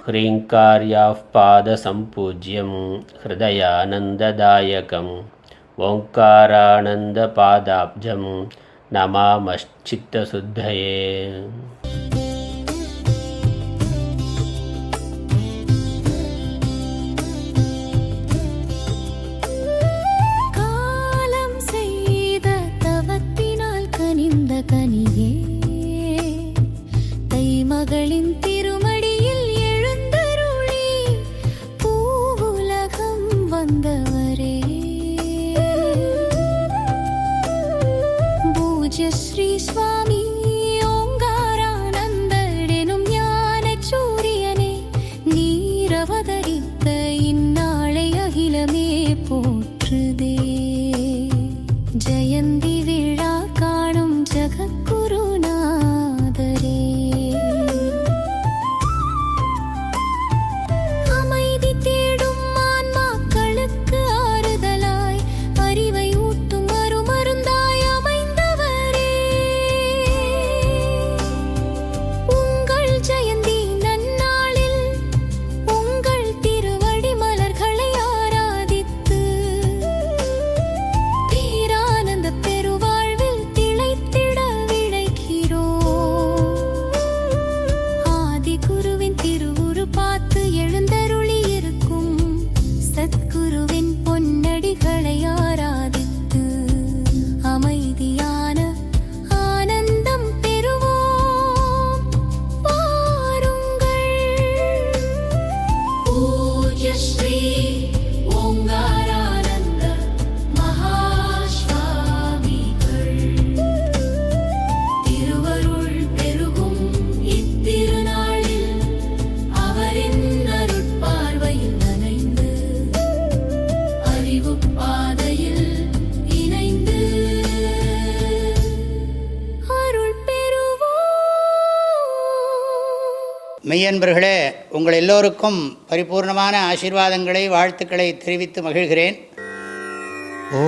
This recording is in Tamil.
ह्रीङ्कार्याः पादसम्पूज्यं हृदयानन्ददायकम् ओङ्कारानन्दपादाब्जं नमामश्चित्तशुद्धये. காலம் செய்த தவத்தினால் கனிந்த கனியே தைமகளின் திருமடியில் எழுந்தருளி பூவுலகம் வந்தவரே. பூஜ்ய ஸ்ரீ சுவாமி ஓங்காரானந்தடெனும் ஞானச் சூரியனே, நீரவதரித்த இந்நாளை அகிலமே போற்றுதே. ஜெயந்தி விழா காணும் ஜகத்குருநாதரே, அமைதி தேடும் ஆன்மாக்களுக்கு ஆறுதலாய் அறிவை ஊட்டும் அருமருந்தாய் அமைந்தவரே. உங்கள் ஜெயந்தி நன்னாளில் உங்கள் திருவடி மலர்களை ஆராதித்து பேரானந்த பெருவாழ்வில் திளைத்திட விழைக்கிறோம். ஆதி குருவின் திருவுரு பார்த்து எழுந்தருளி இருக்கும் சத்குருவின் பொன்னடிகளை ஆராதித்து அமைதியான ஆனந்தம் பெறுவோம். வாருங்கள். பூஜ்ய ஸ்ரீ ஓங்காரானந்த மகாஸ்வாமிகள் திருவருள் பெருகும் இத்திருநாளில் அவரின் அருட்பார்வையில் நனைந்து அறிவு பாதையில் இணைந்து அருள் பெறுவோம். மெய்யன்பர்களே, உங்கள் எல்லோருக்கும் பரிபூர்ணமான ஆசீர்வாதங்களை வாழ்த்துக்களை தெரிவித்து மகிழ்கிறேன். ஓ